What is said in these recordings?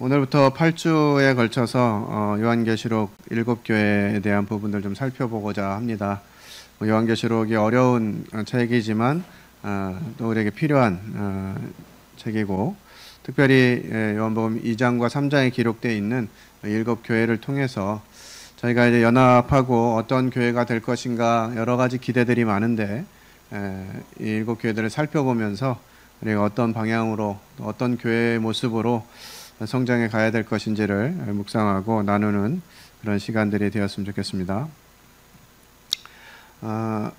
오늘부터 8주에 걸쳐서 요한계시록 7교회에 대한 부분들 좀 살펴보고자 합니다. 요한계시록이 어려운 책이지만 또 우리에게 필요한 책이고, 특별히 요한복음 2장과 3장에 기록되어 있는 7교회를 통해서 저희가 이제 연합하고 어떤 교회가 될 것인가 여러 가지 기대들이 많은데, 이 7교회들을 살펴보면서 우리가 어떤 방향으로 어떤 교회의 모습으로 성장해 가야 될 것인지를 묵상하고 나누는 그런 시간들이 되었으면 좋겠습니다.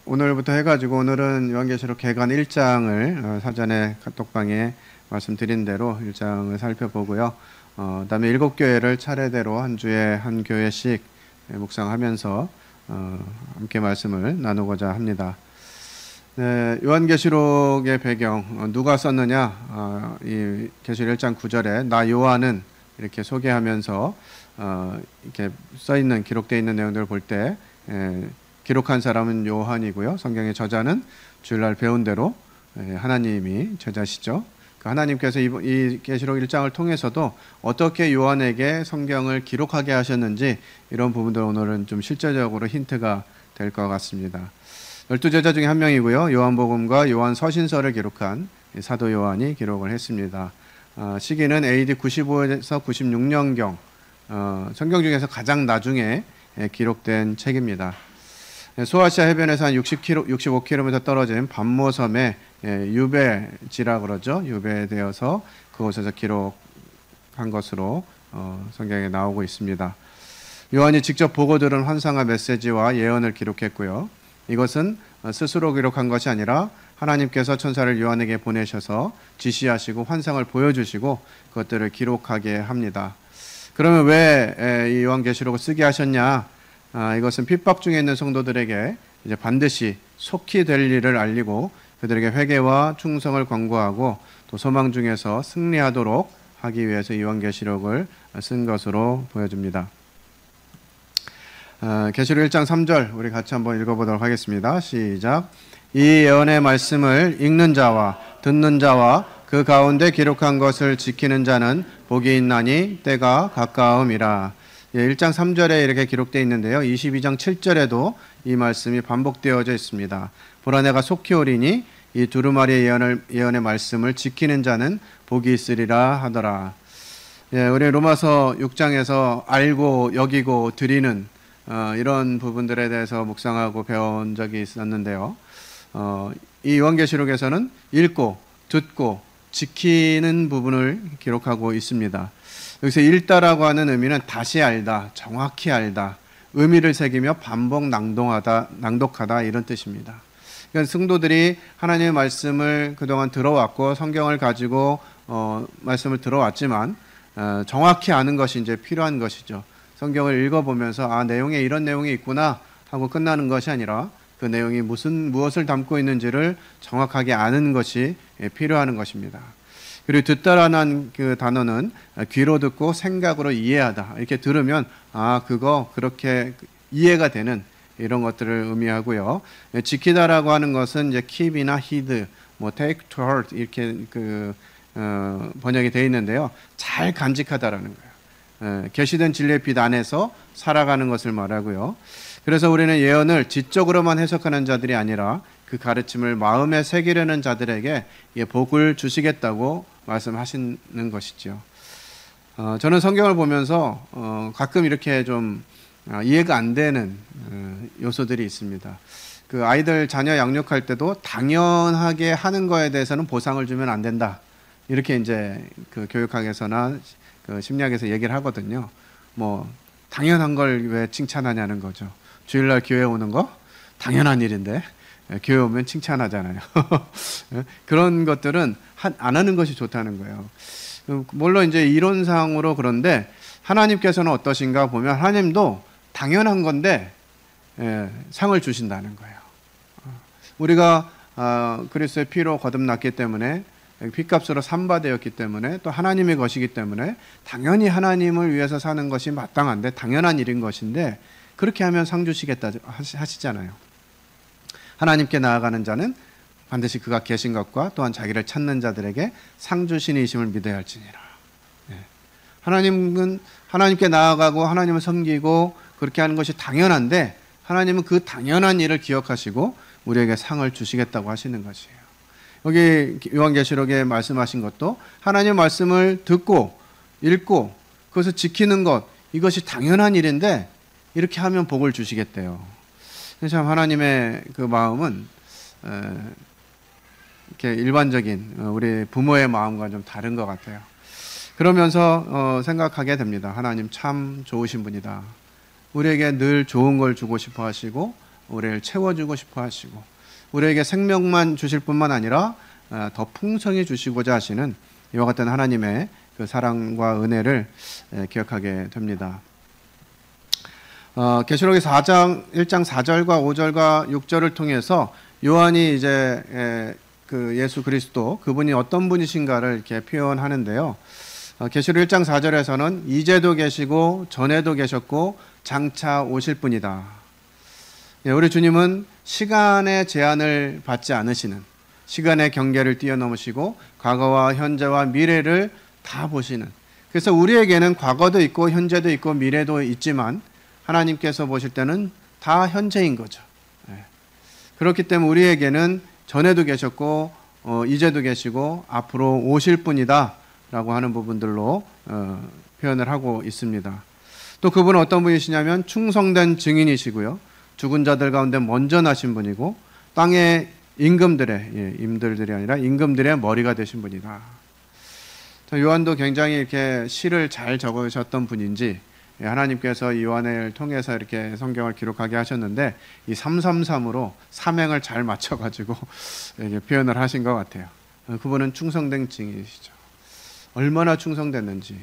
오늘부터 해가지고 오늘은 요한계시록 개관 1장을 사전에 카톡방에 말씀드린 대로 1장을 살펴보고요. 그다음에 7교회를 차례대로 한 주에 한 교회씩 묵상하면서 함께 말씀을 나누고자 합니다. 네, 요한계시록의 배경, 누가 썼느냐? 이 계시록 1장 9절에 나 요한은 이렇게 소개하면서 이렇게 써있는 기록되어 있는 내용들을 볼 때 기록한 사람은 요한이고요. 성경의 저자는 주일날 배운 대로 하나님이 저자시죠. 하나님께서 이 계시록 1장을 통해서도 어떻게 요한에게 성경을 기록하게 하셨는지 이런 부분들 오늘은 좀 실제적으로 힌트가 될 것 같습니다. 12제자 중에 한 명이고요. 요한복음과 요한 서신서를 기록한 사도 요한이 기록을 했습니다. 시기는 AD 95에서 96년경, 성경 중에서 가장 나중에 기록된 책입니다. 소아시아 해변에서 한 65km 떨어진 반모섬에 유배지라 그러죠. 유배되어서 그곳에서 기록한 것으로 성경에 나오고 있습니다. 요한이 직접 보고 들은 환상과 메시지와 예언을 기록했고요. 이것은 스스로 기록한 것이 아니라 하나님께서 천사를 요한에게 보내셔서 지시하시고 환상을 보여주시고 그것들을 기록하게 합니다. 그러면 왜 이 요한계시록을 쓰게 하셨냐? 이것은 핍박 중에 있는 성도들에게 이제 반드시 속히 될 일을 알리고 그들에게 회개와 충성을 권고하고 또 소망 중에서 승리하도록 하기 위해서 이 요한계시록을 쓴 것으로 보여집니다. 계시록 1장 3절 우리 같이 한번 읽어보도록 하겠습니다. 시작. 이 예언의 말씀을 읽는 자와 듣는 자와 그 가운데 기록한 것을 지키는 자는 복이 있나니 때가 가까움이라. 1장 3절에 이렇게 기록되어 있는데요. 22장 7절에도 이 말씀이 반복되어져 있습니다. 보라 내가 속히 오리니 이 두루마리의 예언의 말씀을 지키는 자는 복이 있으리라 하더라. 우리 로마서 6장에서 알고 여기고 드리는 이런 부분들에 대해서 묵상하고 배운 적이 있었는데요. 이 요한계시록에서는 읽고 듣고 지키는 부분을 기록하고 있습니다. 여기서 읽다라고 하는 의미는 다시 알다, 정확히 알다, 의미를 새기며 반복 낭독하다 이런 뜻입니다. 그러니까 성도들이 하나님의 말씀을 그동안 들어왔고 성경을 가지고 말씀을 들어왔지만 정확히 아는 것이 이제 필요한 것이죠. 성경을 읽어보면서 내용에 이런 내용이 있구나 하고 끝나는 것이 아니라 그 내용이 무엇을 담고 있는지를 정확하게 아는 것이 필요한 것입니다. 그리고 듣다라는 그 단어는 귀로 듣고 생각으로 이해하다. 이렇게 들으면 그거 그렇게 이해가 되는 이런 것들을 의미하고요. 지키다라고 하는 것은 이제 keep이나 heed, take to heart 이렇게 번역이 되어 있는데요. 잘 간직하다라는 거예요. 계시된 진리의 빛 안에서 살아가는 것을 말하고요. 그래서 우리는 예언을 지적으로만 해석하는 자들이 아니라 그 가르침을 마음에 새기려는 자들에게 복을 주시겠다고 말씀하시는 것이죠. 저는 성경을 보면서 가끔 이렇게 좀 이해가 안 되는 요소들이 있습니다. 그 아이들 자녀 양육할 때도 당연하게 하는 거에 대해서는 보상을 주면 안 된다. 이렇게 이제 그 교육학에서나 그 심리학에서 얘기를 하거든요. 당연한 걸 왜 칭찬하냐는 거죠. 주일날 교회 오는 거 당연한 일인데 교회 오면 칭찬하잖아요. 그런 것들은 안 하는 것이 좋다는 거예요. 물론 이제 이론상으로 그런데 하나님께서는 어떠신가 보면 하나님도 당연한 건데 상을 주신다는 거예요. 우리가 그리스도의 피로 거듭났기 때문에 핏값으로 산바되었기 때문에 또 하나님의 것이기 때문에 당연히 하나님을 위해서 사는 것이 마땅한데 당연한 일인 것인데 그렇게 하면 상 주시겠다 하시잖아요. 하나님께 나아가는 자는 반드시 그가 계신 것과 또한 자기를 찾는 자들에게 상 주시는 이심을 믿어야 할지니라. 하나님은 하나님께 나아가고 하나님을 섬기고 그렇게 하는 것이 당연한데 하나님은 그 당연한 일을 기억하시고 우리에게 상을 주시겠다고 하시는 것이에요. 여기 요한계시록에 말씀하신 것도 하나님의 말씀을 듣고 읽고 그것을 지키는 것, 이것이 당연한 일인데 이렇게 하면 복을 주시겠대요. 참 하나님의 그 마음은 이렇게 일반적인 우리 부모의 마음과 좀 다른 것 같아요. 그러면서 생각하게 됩니다. 하나님 참 좋으신 분이다. 우리에게 늘 좋은 걸 주고 싶어 하시고 우리를 채워주고 싶어 하시고 우리에게 생명만 주실 뿐만 아니라 더 풍성히 주시고자 하시는 이와 같은 하나님의 그 사랑과 은혜를 기억하게 됩니다. 계시록의 1장 4절과 5절과 6절을 통해서 요한이 이제 그 예수 그리스도 그분이 어떤 분이신가를 이렇게 표현하는데요. 계시록 1장 4절에서는 이제도 계시고 전에도 계셨고 장차 오실 분이다. 우리 주님은 시간의 제한을 받지 않으시는, 시간의 경계를 뛰어넘으시고 과거와 현재와 미래를 다 보시는, 그래서 우리에게는 과거도 있고 현재도 있고 미래도 있지만 하나님께서 보실 때는 다 현재인 거죠. 그렇기 때문에 우리에게는 전에도 계셨고 이제도 계시고 앞으로 오실 분이다 라고 하는 부분들로 표현을 하고 있습니다. 또 그분은 어떤 분이시냐면 충성된 증인이시고요, 죽은 자들 가운데 먼저 나신 분이고 땅의 임금들의, 임들들이 아니라 임금들의 머리가 되신 분이다. 요한도 굉장히 이렇게 시를 잘 적으셨던 분인지 하나님께서 요한을 통해서 이렇게 성경을 기록하게 하셨는데 이 333으로 삼행을 잘 맞춰가지고 표현을 하신 것 같아요. 그분은 충성된 증인이시죠. 얼마나 충성됐는지.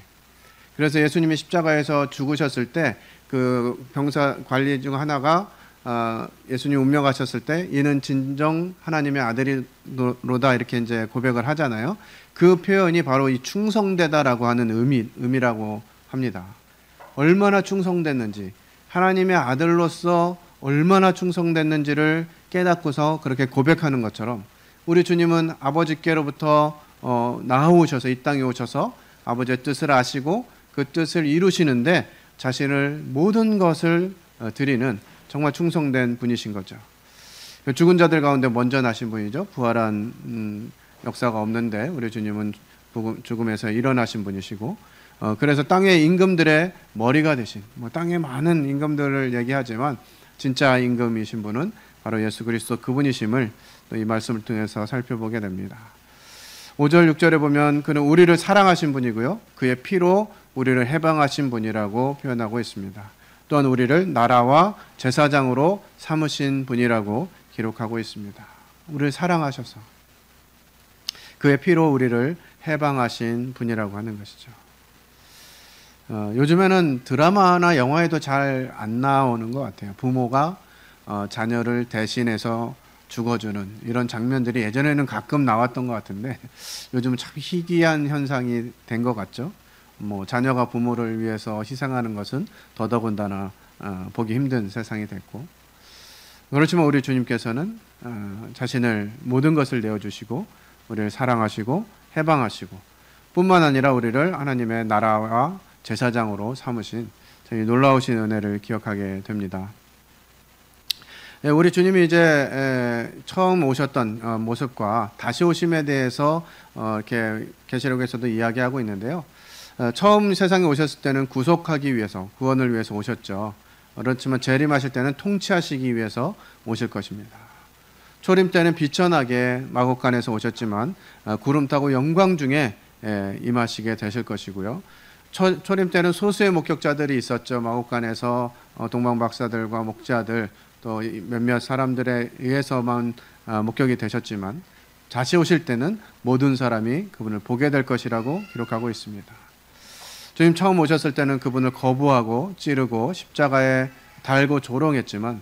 그래서 예수님이 십자가에서 죽으셨을 때 그 병사 관리 중 하나가 예수님 운명하셨을 때 이는 진정 하나님의 아들이로다 이렇게 이제 고백을 하잖아요. 그 표현이 바로 이 충성되다라고 하는 의미라고 합니다. 얼마나 충성됐는지, 하나님의 아들로서 얼마나 충성됐는지를 깨닫고서 그렇게 고백하는 것처럼 우리 주님은 아버지께로부터 나오셔서 이 땅에 오셔서 아버지의 뜻을 아시고 그 뜻을 이루시는데 자신을 모든 것을 드리는 정말 충성된 분이신 거죠. 죽은 자들 가운데 먼저 나신 분이죠. 부활한 역사가 없는데 우리 주님은 죽음에서 일어나신 분이시고 그래서 땅의 임금들의 머리가 되신, 땅의 많은 임금들을 얘기하지만 진짜 임금이신 분은 바로 예수 그리스도 그분이심을 또 이 말씀을 통해서 살펴보게 됩니다. 5절 6절에 보면 그는 우리를 사랑하신 분이고요, 그의 피로 우리를 해방하신 분이라고 표현하고 있습니다. 또한 우리를 나라와 제사장으로 삼으신 분이라고 기록하고 있습니다. 우리를 사랑하셔서 그의 피로 우리를 해방하신 분이라고 하는 것이죠. 요즘에는 드라마나 영화에도 잘 안 나오는 것 같아요. 부모가 자녀를 대신해서 죽어주는 이런 장면들이 예전에는 가끔 나왔던 것 같은데 요즘은 참 희귀한 현상이 된 것 같죠. 자녀가 부모를 위해서 희생하는 것은 더더군다나 보기 힘든 세상이 됐고, 그렇지만 우리 주님께서는 자신을 모든 것을 내어주시고 우리를 사랑하시고 해방하시고 뿐만 아니라 우리를 하나님의 나라와 제사장으로 삼으신 저희 놀라우신 은혜를 기억하게 됩니다. 우리 주님이 이제 처음 오셨던 모습과 다시 오심에 대해서 이렇게 계시록에서도 이야기하고 있는데요. 처음 세상에 오셨을 때는 구속하기 위해서, 구원을 위해서 오셨죠. 그렇지만 재림하실 때는 통치하시기 위해서 오실 것입니다. 초림 때는 비천하게 마곡간에서 오셨지만 구름 타고 영광 중에 임하시게 되실 것이고요. 초림 때는 소수의 목격자들이 있었죠. 마곡간에서 동방 박사들과 목자들 또 몇몇 사람들에 의해서만 목격이 되셨지만 다시 오실 때는 모든 사람이 그분을 보게 될 것이라고 기록하고 있습니다. 주님 처음 오셨을 때는 그분을 거부하고 찌르고 십자가에 달고 조롱했지만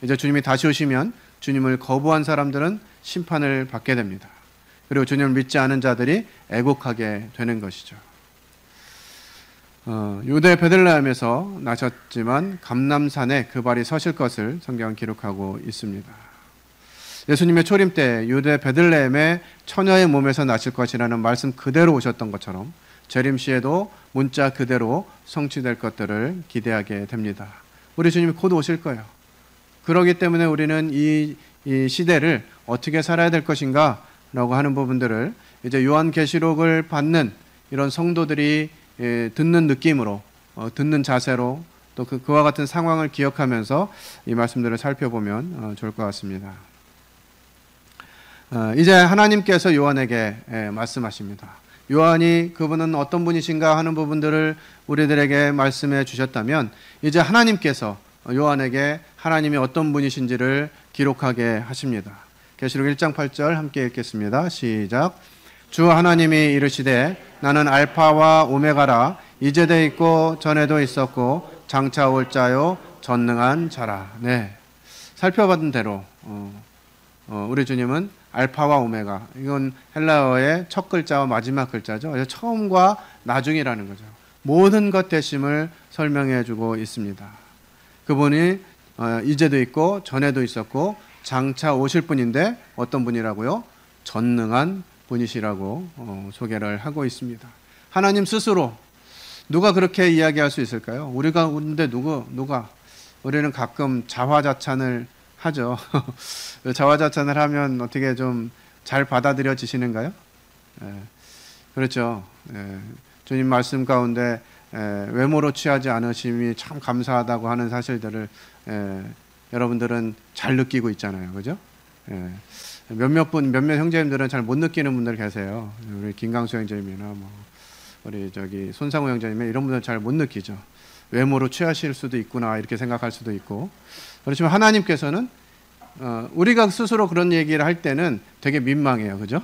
이제 주님이 다시 오시면 주님을 거부한 사람들은 심판을 받게 됩니다. 그리고 주님을 믿지 않은 자들이 애곡하게 되는 것이죠. 유대 베들레헴에서 나셨지만 감람산에 그 발이 서실 것을 성경은 기록하고 있습니다. 예수님의 초림 때 유대 베들레헴의 처녀의 몸에서 나실 것이라는 말씀 그대로 오셨던 것처럼 재림 시에도 문자 그대로 성취될 것들을 기대하게 됩니다. 우리 주님이 곧 오실 거예요. 그렇기 때문에 우리는 이 시대를 어떻게 살아야 될 것인가 라고 하는 부분들을 이제 요한계시록을 받는 이런 성도들이 듣는 느낌으로, 듣는 자세로 또 그와 같은 상황을 기억하면서 이 말씀들을 살펴보면 좋을 것 같습니다. 이제 하나님께서 요한에게 말씀하십니다. 요한이 그분은 어떤 분이신가 하는 부분들을 우리들에게 말씀해 주셨다면 이제 하나님께서 요한에게 하나님이 어떤 분이신지를 기록하게 하십니다. 계시록 1장 8절 함께 읽겠습니다. 시작. 주 하나님이 이르시되 나는 알파와 오메가라 이제도 있고 전에도 있었고 장차 올 자요 전능한 자라. 네, 살펴봤던 대로 우리 주님은 알파와 오메가, 이건 헬라어의 첫 글자와 마지막 글자죠. 처음과 나중이라는 거죠. 모든 것 되심을 설명해 주고 있습니다. 그분이 이제도 있고 전에도 있었고 장차 오실 분인데 어떤 분이라고요? 전능한 분이시라고 소개를 하고 있습니다. 하나님 스스로 누가 그렇게 이야기할 수 있을까요? 우리가 근데 누가 우리는 가끔 자화자찬을 하죠. 자화자찬을 하면 어떻게 좀 잘 받아들여지시는가요? 그렇죠. 주님 말씀 가운데 외모로 취하지 않으심이 참 감사하다고 하는 사실들을 여러분들은 잘 느끼고 있잖아요. 그죠? 몇몇 형제님들은 잘 못 느끼는 분들 계세요. 우리 김강수 형제님이나 우리 손상우 형제님 이런 분들 잘 못 느끼죠. 외모로 취하실 수도 있구나 이렇게 생각할 수도 있고. 그렇지만 하나님께서는 우리가 스스로 그런 얘기를 할 때는 되게 민망해요. 그죠?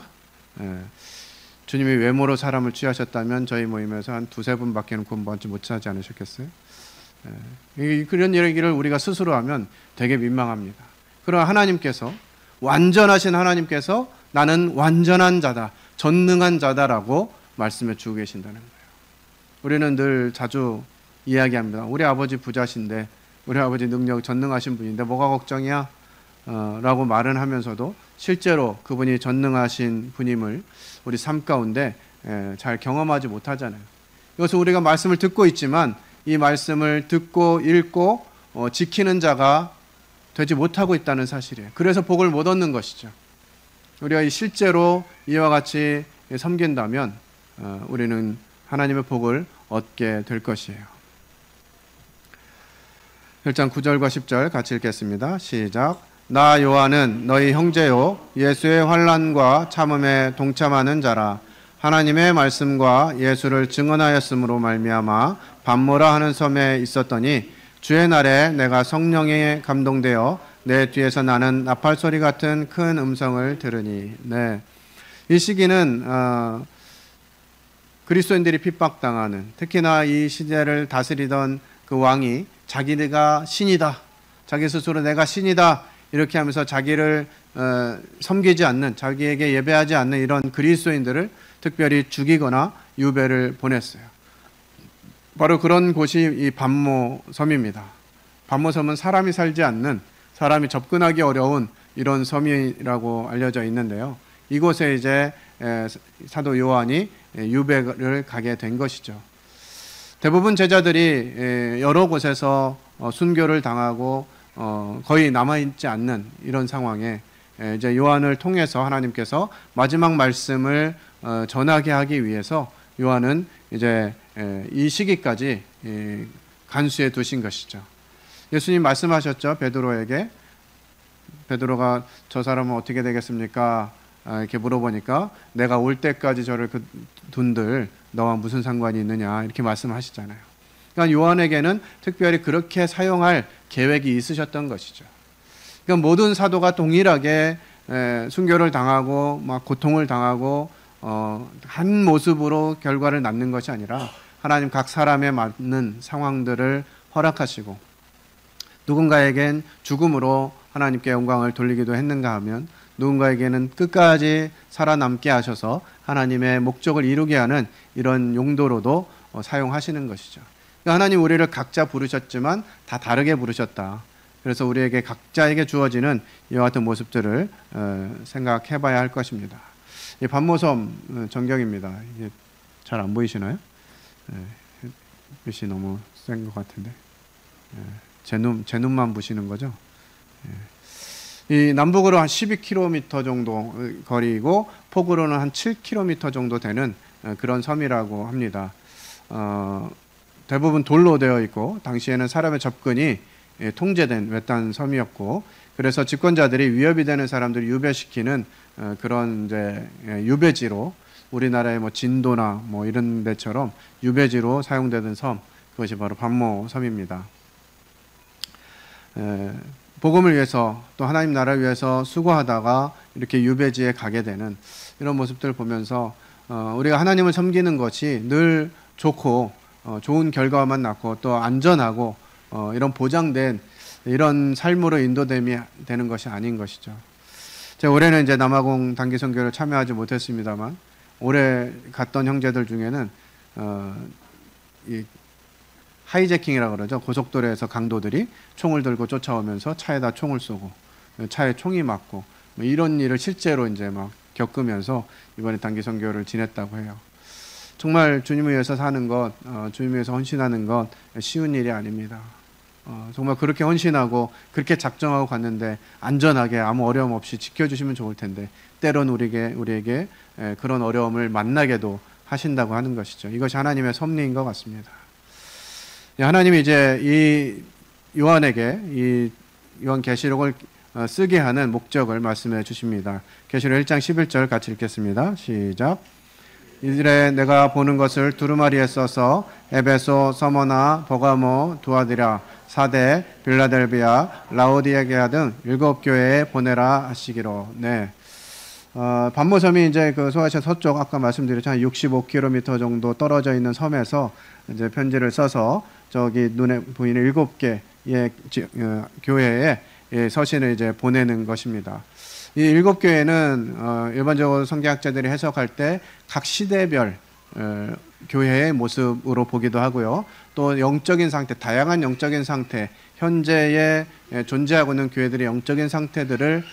주님이 외모로 사람을 취하셨다면 저희 모임에서 한 두세 분밖에는 구원받지 못하지 않으셨겠어요? 그런 얘기를 우리가 스스로 하면 되게 민망합니다. 그러나 하나님께서, 완전하신 하나님께서 나는 완전한 자다, 전능한 자다라고 말씀해 주고 계신다는 거예요. 우리는 늘 자주 이야기합니다. 우리 아버지 부자신데, 우리 아버지 능력 전능하신 분인데 뭐가 걱정이야? 라고 말은 하면서도 실제로 그분이 전능하신 분임을 우리 삶 가운데 잘 경험하지 못하잖아요. 이것은 우리가 말씀을 듣고 있지만 이 말씀을 듣고 읽고 지키는 자가 되지 못하고 있다는 사실이에요. 그래서 복을 못 얻는 것이죠. 우리가 실제로 이와 같이 섬긴다면 우리는 하나님의 복을 얻게 될 것이에요. 1장 9절과 10절 같이 읽겠습니다. 시작. 나 요한은 너희 형제요 예수의 환난과 참음에 동참하는 자라. 하나님의 말씀과 예수를 증언하였으므로 말미암아 밤모라 하는 섬에 있었더니 주의 날에 내가 성령에 감동되어 내 뒤에서 나는 나팔 소리 같은 큰 음성을 들으니. 네, 이 시기는 그리스도인들이 핍박당하는, 특히나 이 시대를 다스리던 그 왕이 자기가 신이다, 자기 스스로 내가 신이다 이렇게 하면서 자기를 섬기지 않는, 자기에게 예배하지 않는 이런 그리스도인들을 특별히 죽이거나 유배를 보냈어요. 바로 그런 곳이 이 밤모섬입니다. 밤모섬은 사람이 살지 않는, 사람이 접근하기 어려운 이런 섬이라고 알려져 있는데요. 이곳에 이제 사도 요한이 유배를 가게 된 것이죠. 대부분 제자들이 여러 곳에서 순교를 당하고 거의 남아있지 않는 이런 상황에 이제 요한을 통해서 하나님께서 마지막 말씀을 전하게 하기 위해서 요한은 이제 이 시기까지 간수해 두신 것이죠. 예수님 말씀하셨죠. 베드로에게. 베드로가 저 사람은 어떻게 되겠습니까? 이렇게 물어보니까 내가 올 때까지 저를 둔들 너와 무슨 상관이 있느냐 이렇게 말씀하시잖아요. 그러니까 요한에게는 특별히 그렇게 사용할 계획이 있으셨던 것이죠. 그러니까 모든 사도가 동일하게 순교를 당하고 막 고통을 당하고 한 모습으로 결과를 낳는 것이 아니라 하나님 각 사람에 맞는 상황들을 허락하시고 누군가에겐 죽음으로 하나님께 영광을 돌리기도 했는가 하면 누군가에게는 끝까지 살아남게 하셔서 하나님의 목적을 이루게 하는 이런 용도로도 사용하시는 것이죠. 하나님 우리를 각자 부르셨지만 다 다르게 부르셨다. 그래서 우리에게 각자에게 주어지는 이와 같은 모습들을 생각해 봐야 할 것입니다. 이 밤모섬 전경입니다. 이게 잘 안 보이시나요? 빛이 너무 센 것 같은데. 제 눈만 부시는 거죠. 이 남북으로 한 12km 정도 거리이고 폭으로는 한 7km 정도 되는 그런 섬이라고 합니다. 대부분 돌로 되어 있고 당시에는 사람의 접근이 통제된 외딴 섬이었고, 그래서 집권자들이 위협이 되는 사람들을 유배시키는 그런 이제 유배지로, 우리나라의 뭐 진도나 뭐 이런 데처럼 유배지로 사용되던 섬, 그것이 바로 반모 섬입니다. 복음을 위해서 또 하나님 나라를 위해서 수고하다가 이렇게 유배지에 가게 되는 이런 모습들을 보면서 우리가 하나님을 섬기는 것이 늘 좋고 좋은 결과만 낳고 또 안전하고 이런 보장된 이런 삶으로 인도됨이 되는 것이 아닌 것이죠. 제가 올해는 이제 남아공 단기 선교를 참여하지 못했습니다만, 올해 갔던 형제들 중에는 이 하이제킹이라고 그러죠. 고속도로에서 강도들이 총을 들고 쫓아오면서 차에다 총을 쏘고 차에 총이 맞고 뭐 이런 일을 실제로 이제 막 겪으면서 이번에 단기 선교를 지냈다고 해요. 정말 주님을 위해서 사는 것, 주님을 위해서 헌신하는 것 쉬운 일이 아닙니다. 정말 그렇게 헌신하고 그렇게 작정하고 갔는데 안전하게 아무 어려움 없이 지켜주시면 좋을 텐데 때론 우리에게 그런 어려움을 만나게도 하신다고 하는 것이죠. 이것이 하나님의 섭리인 것 같습니다. 하나님이 이제 이 요한에게 이 요한계시록을 쓰게 하는 목적을 말씀해 주십니다. 계시록 1장 11절 같이 읽겠습니다. 시작. 이들에 내가 보는 것을 두루마리에 써서 에베소, 서머나, 버가모, 두아디라, 사대, 빌라델비아, 라오디게아 등 7교회에 보내라 하시기로. 네. 반모섬이 이제 그 소아시아 서쪽 아까 말씀드렸죠. 65km 정도 떨어져 있는 섬에서 이제 편지를 써서 저기 눈에 보이는 7개의 교회에 서신을 이제 보내는 것입니다. 이 7교회는 일반적으로 성경학자들이 해석할 때 각 시대별 교회의 모습으로 보기도 하고요. 또 영적인 상태, 다양한 영적인 상태, 현재에 존재하고 있는 교회들의 영적인 상태들을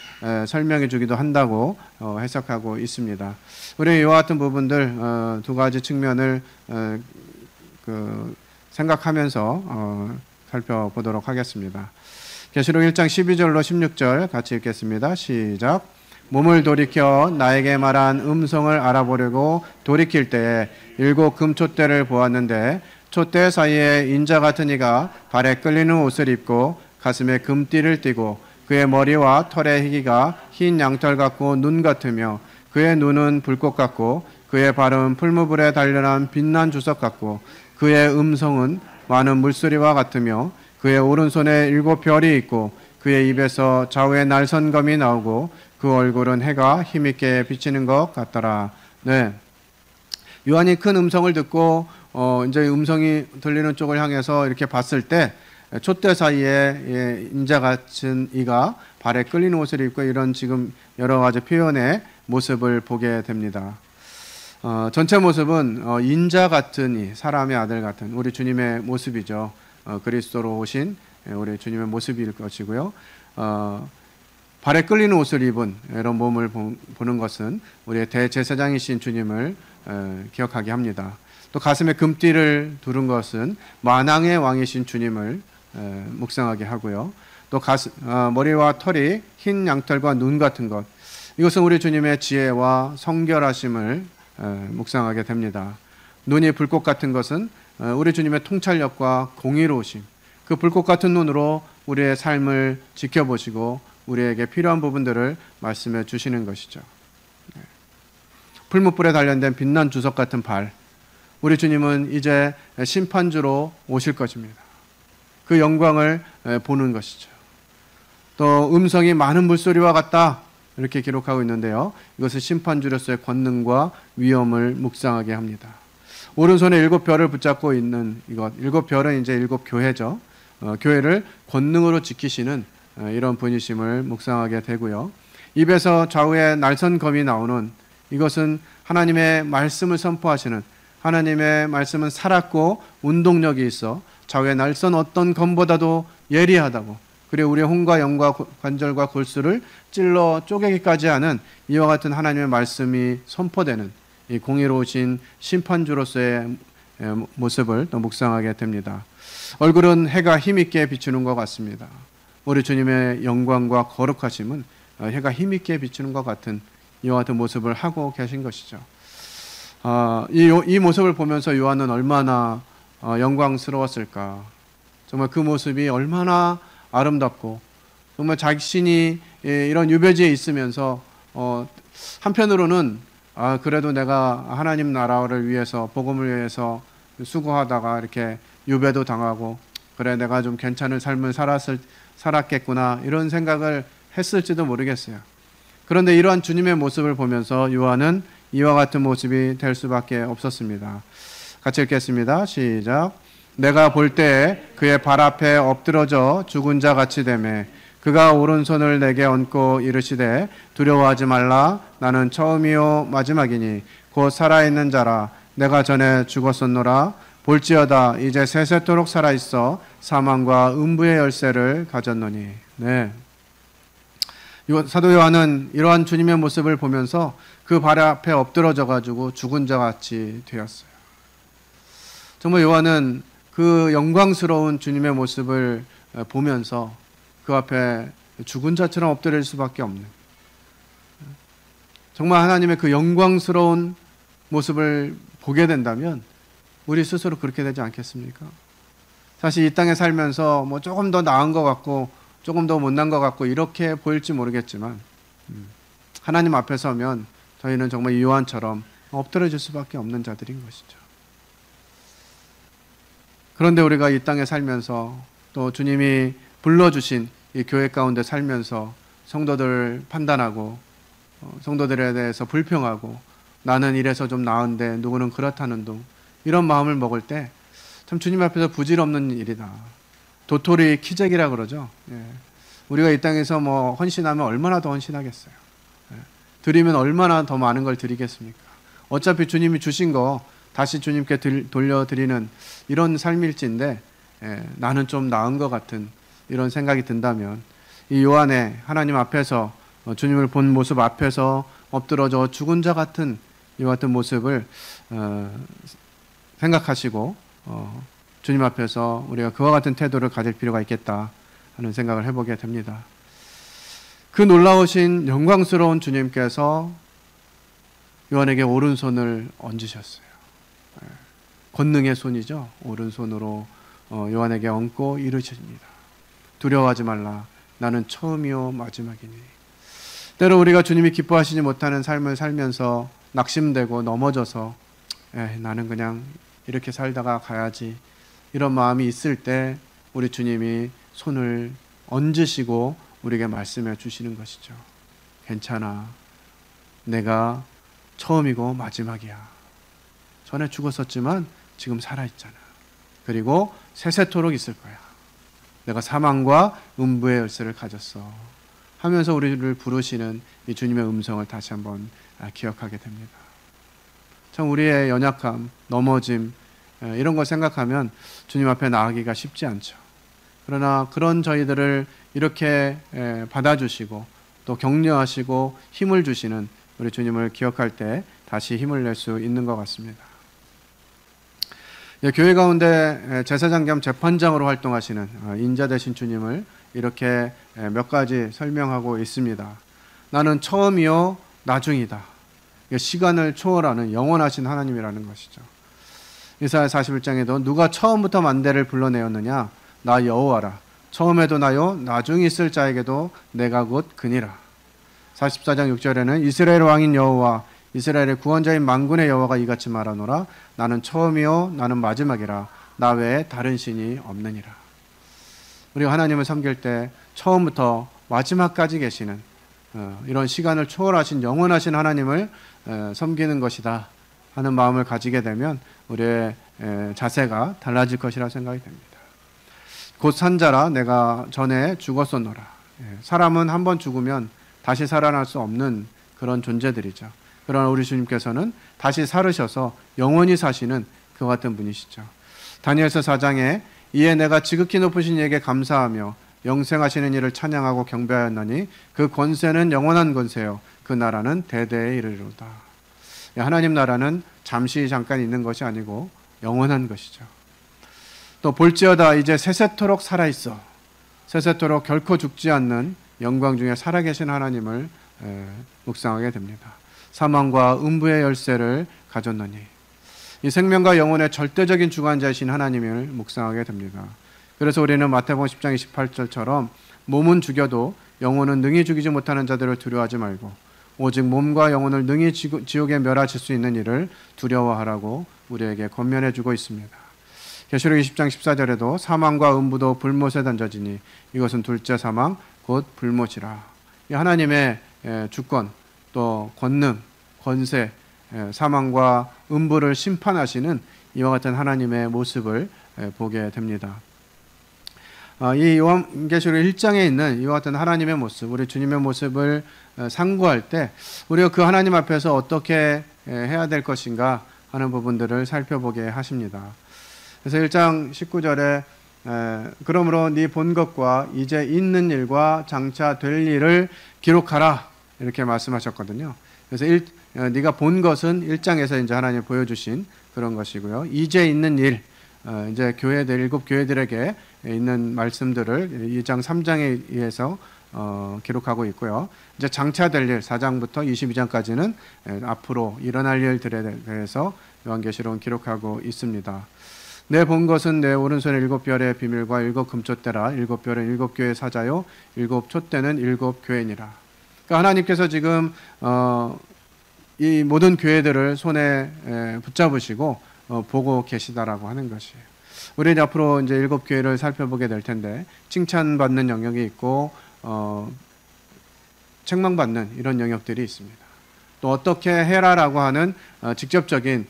설명해 주기도 한다고 해석하고 있습니다. 우리 이와 같은 부분들 두 가지 측면을 생각하면서 살펴보도록 하겠습니다. 계시록 1장 12절로 16절 같이 읽겠습니다. 시작. 몸을 돌이켜 나에게 말한 음성을 알아보려고 돌이킬 때에 7 금촛대를 보았는데 촛대 사이에 인자 같은 이가 발에 끌리는 옷을 입고 가슴에 금띠를 띠고 그의 머리와 털의 희기가 흰 양털 같고 눈 같으며 그의 눈은 불꽃 같고 그의 발은 풀무불에 단련한 빛난 주석 같고 그의 음성은 많은 물소리와 같으며 그의 오른손에 7 별이 있고 그의 입에서 좌우에 날선검이 나오고 그 얼굴은 해가 힘있게 비치는 것 같더라. 네. 요한이 큰 음성을 듣고 이제 음성이 들리는 쪽을 향해서 이렇게 봤을 때 촛대 사이에 인자 같은 이가 발에 끌리는 옷을 입고 이런 지금 여러 가지 표현의 모습을 보게 됩니다. 전체 모습은 인자 같은 이, 사람의 아들 같은 우리 주님의 모습이죠. 그리스도로 오신 우리 주님의 모습일 것이고요. 발에 끌리는 옷을 입은 이런 몸을 보는 것은 우리의 대제사장이신 주님을 기억하게 합니다. 또 가슴에 금띠를 두른 것은 만왕의 왕이신 주님을 묵상하게 하고요. 또 머리와 털이 흰 양털과 눈 같은 것, 이것은 우리 주님의 지혜와 성결하심을 묵상하게 됩니다. 눈이 불꽃 같은 것은 우리 주님의 통찰력과 공의로우심, 그 불꽃 같은 눈으로 우리의 삶을 지켜보시고 우리에게 필요한 부분들을 말씀해 주시는 것이죠. 풀무불에 단련된 빛난 주석 같은 발, 우리 주님은 이제 심판주로 오실 것입니다. 그 영광을 보는 것이죠. 또 음성이 많은 물소리와 같다 이렇게 기록하고 있는데요. 이것은 심판주로서의 권능과 위엄을 묵상하게 합니다. 오른손에 7 별을 붙잡고 있는 이것, 7 별은 이제 7 교회죠. 교회를 권능으로 지키시는 이런 분이심을 묵상하게 되고요. 입에서 좌우에 날선검이 나오는 이것은 하나님의 말씀을 선포하시는, 하나님의 말씀은 살았고 운동력이 있어 좌우에 날선 어떤 검보다도 예리하다고, 그리고 우리의 혼과 영과 관절과 골수를 찔러 쪼개기까지 하는 이와 같은 하나님의 말씀이 선포되는 이 공의로우신 심판주로서의 모습을 또 묵상하게 됩니다. 얼굴은 해가 힘있게 비추는 것 같습니다. 우리 주님의 영광과 거룩하심은 해가 힘있게 비추는 것 같은 이와 같은 모습을 하고 계신 것이죠. 이 모습을 보면서 요한은 얼마나 영광스러웠을까. 정말 그 모습이 얼마나 아름답고 정말 자신이 이런 유배지에 있으면서 한편으로는 그래도 내가 하나님 나라를 위해서 복음을 위해서 수고하다가 이렇게 유배도 당하고 그래 내가 좀 괜찮은 삶을 살았겠구나 이런 생각을 했을지도 모르겠어요. 그런데 이러한 주님의 모습을 보면서 요한은 이와 같은 모습이 될 수밖에 없었습니다. 같이 읽겠습니다. 시작. 내가 볼 때에 그의 발 앞에 엎드러져 죽은 자 같이 되매 그가 오른손을 내게 얹고 이르시되 두려워하지 말라. 나는 처음이요 마지막이니 곧 살아있는 자라. 내가 전에 죽었었노라. 볼지어다 이제 세세토록 살아있어 사망과 음부의 열쇠를 가졌노니. 네. 사도 요한은 이러한 주님의 모습을 보면서 그 발 앞에 엎드러져 가지고 죽은 자 같이 되었어요. 정말 요한은 그 영광스러운 주님의 모습을 보면서 그 앞에 죽은 자처럼 엎드릴 수밖에 없는, 정말 하나님의 그 영광스러운 모습을 보게 된다면 우리 스스로 그렇게 되지 않겠습니까? 사실 이 땅에 살면서 뭐 조금 더 나은 것 같고 조금 더 못난 것 같고 이렇게 보일지 모르겠지만 하나님 앞에 서면 저희는 정말 이 요한처럼 엎드려질 수밖에 없는 자들인 것이죠. 그런데 우리가 이 땅에 살면서 또 주님이 불러주신 이 교회 가운데 살면서 성도들을 판단하고 성도들에 대해서 불평하고 나는 이래서 좀 나은데 누구는 그렇다는 둥 이런 마음을 먹을 때 참 주님 앞에서 부질없는 일이다. 도토리 키재기라 그러죠. 예. 우리가 이 땅에서 뭐 헌신하면 얼마나 더 헌신하겠어요. 예. 드리면 얼마나 더 많은 걸 드리겠습니까? 어차피 주님이 주신 거 다시 주님께 돌려드리는 이런 삶일진데 나는 좀 나은 것 같은 이런 생각이 든다면 이 요한의 하나님 앞에서 주님을 본 모습 앞에서 엎드러져 죽은 자 같은 이와 같은 모습을 생각하시고 주님 앞에서 우리가 그와 같은 태도를 가질 필요가 있겠다 하는 생각을 해보게 됩니다. 그 놀라우신 영광스러운 주님께서 요한에게 오른손을 얹으셨어요. 권능의 손이죠. 오른손으로 요한에게 얹고 이르십니다. 두려워하지 말라. 나는 처음이요 마지막이니. 때로 우리가 주님이 기뻐하시지 못하는 삶을 살면서 낙심되고 넘어져서 나는 그냥 이렇게 살다가 가야지 이런 마음이 있을 때 우리 주님이 손을 얹으시고 우리에게 말씀해 주시는 것이죠. 괜찮아. 내가 처음이고 마지막이야. 전에 죽었었지만 지금 살아있잖아. 그리고 세세토록 있을 거야. 내가 사망과 음부의 열쇠를 가졌어 하면서 우리를 부르시는 이 주님의 음성을 다시 한번 기억하게 됩니다. 참 우리의 연약함, 넘어짐 이런 걸 생각하면 주님 앞에 나아가기가 쉽지 않죠. 그러나 그런 저희들을 이렇게 받아주시고 또 격려하시고 힘을 주시는 우리 주님을 기억할 때 다시 힘을 낼 수 있는 것 같습니다. 교회 가운데 제사장 겸 재판장으로 활동하시는 인자 되신 주님을 이렇게 몇 가지 설명하고 있습니다. 나는 처음이요 나중이다. 시간을 초월하는 영원하신 하나님이라는 것이죠. 이사야 41장에도 누가 처음부터 만대를 불러내었느냐? 나 여호와라. 처음에도 나요 나중에 있을 자에게도 내가 곧 그니라. 44장 6절에는 이스라엘 왕인 여호와 이스라엘의 구원자인 만군의 여호와가 이같이 말하노라. 나는 처음이요 나는 마지막이라. 나 외에 다른 신이 없느니라. 우리가 하나님을 섬길 때 처음부터 마지막까지 계시는 이런 시간을 초월하신 영원하신 하나님을 섬기는 것이다 하는 마음을 가지게 되면 우리의 자세가 달라질 것이라 생각이 됩니다. 곧 산자라 내가 전에 죽었었노라. 사람은 한번 죽으면 다시 살아날 수 없는 그런 존재들이죠. 그러나 우리 주님께서는 다시 살으셔서 영원히 사시는 그 같은 분이시죠. 다니엘서 4장에 이에 내가 지극히 높으신 이에게 감사하며 영생하시는 이를 찬양하고 경배하였나니 그 권세는 영원한 권세요 그 나라는 대대에 이르리로다. 하나님 나라는 잠시 잠깐 있는 것이 아니고 영원한 것이죠. 또 볼지어다 이제 세세토록 살아있어. 세세토록 결코 죽지 않는 영광 중에 살아계신 하나님을 묵상하게 됩니다. 사망과 음부의 열쇠를 가졌느니 이 생명과 영혼의 절대적인 주관자이신 하나님을 묵상하게 됩니다. 그래서 우리는 마태복음 10장 28절처럼 몸은 죽여도 영혼은 능히 죽이지 못하는 자들을 두려워하지 말고 오직 몸과 영혼을 능히 지옥에 멸하실 수 있는 일을 두려워하라고 우리에게 권면해 주고 있습니다. 계시록 20장 14절에도 사망과 음부도 불못에 던져지니 이것은 둘째 사망 곧 불못이라. 이 하나님의 주권 또 권능, 권세, 사망과 음부를 심판하시는 이와 같은 하나님의 모습을 보게 됩니다. 이 요한계시록 1장에 있는 이와 같은 하나님의 모습, 우리 주님의 모습을 상고할 때 우리가 그 하나님 앞에서 어떻게 해야 될 것인가 하는 부분들을 살펴보게 하십니다. 그래서 1장 19절에 그러므로 네 본 것과 이제 있는 일과 장차 될 일을 기록하라 이렇게 말씀하셨거든요. 그래서 네가 본 것은 1장에서 이제 하나님 보여주신 그런 것이고요. 이제 있는 일, 이제 교회들, 7교회들에게 있는 말씀들을 2장, 3장에 의해서 기록하고 있고요. 이제 장차될 일, 4장부터 22장까지는 앞으로 일어날 일들에 대해서 요한계시록은 기록하고 있습니다. 내 본 것은 내 오른손의 7별의 비밀과 7금촛대라. 7별은 7교회 사자요 7촛대는 7교회니라. 그러니까 하나님께서 지금 이 모든 교회들을 손에 붙잡으시고 보고 계시다라고 하는 것이에요. 우리는 앞으로 이제 7교회를 살펴보게 될 텐데 칭찬받는 영역이 있고 책망받는 이런 영역들이 있습니다. 또 어떻게 해라라고 하는 직접적인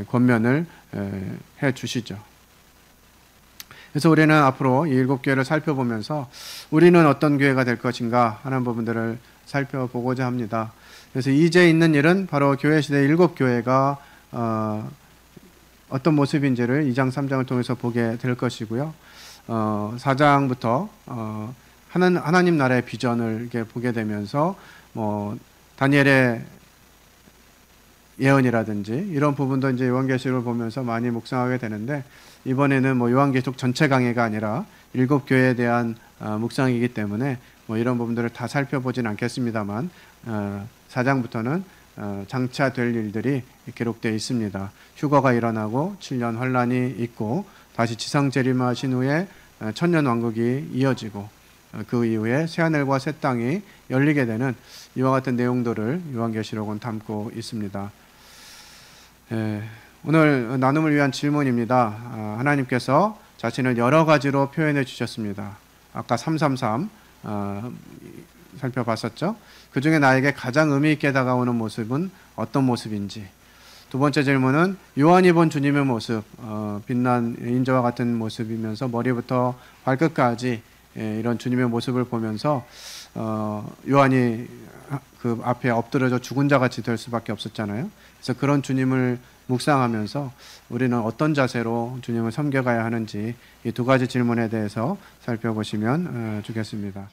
권면을 해 주시죠. 그래서 우리는 앞으로 이 7교회를 살펴보면서 우리는 어떤 교회가 될 것인가 하는 부분들을 살펴보고자 합니다. 그래서 이제 있는 일은 바로 교회 시대 7교회가 어떤 모습인지를 2장, 3장을 통해서 보게 될 것이고요. 4장부터 하나님 나라의 비전을 이렇게 보게 되면서 다니엘의 예언이라든지 이런 부분도 이제 요한계시록을 보면서 많이 묵상하게 되는데 이번에는 요한계시록 전체 강의가 아니라 7교회에 대한 묵상이기 때문에 이런 부분들을 다 살펴보진 않겠습니다만 4장부터는 장차 될 일들이 기록되어 있습니다. 휴거가 일어나고 7년 환란이 있고 다시 지상 재림하신 후에 천년 왕국이 이어지고 그 이후에 새하늘과 새 땅이 열리게 되는 이와 같은 내용들을 요한계시록은 담고 있습니다. 오늘 나눔을 위한 질문입니다. 하나님께서 자신을 여러 가지로 표현해 주셨습니다. 아까 333 살펴봤었죠. 그 중에 나에게 가장 의미 있게 다가오는 모습은 어떤 모습인지. 두 번째 질문은 요한이 본 주님의 모습, 빛난 인자와 같은 모습이면서 머리부터 발끝까지 이런 주님의 모습을 보면서 요한이 그 앞에 엎드려져 죽은 자 같이 될 수밖에 없었잖아요. 그래서 그런 주님을 묵상하면서 우리는 어떤 자세로 주님을 섬겨가야 하는지 이 두 가지 질문에 대해서 살펴보시면 좋겠습니다.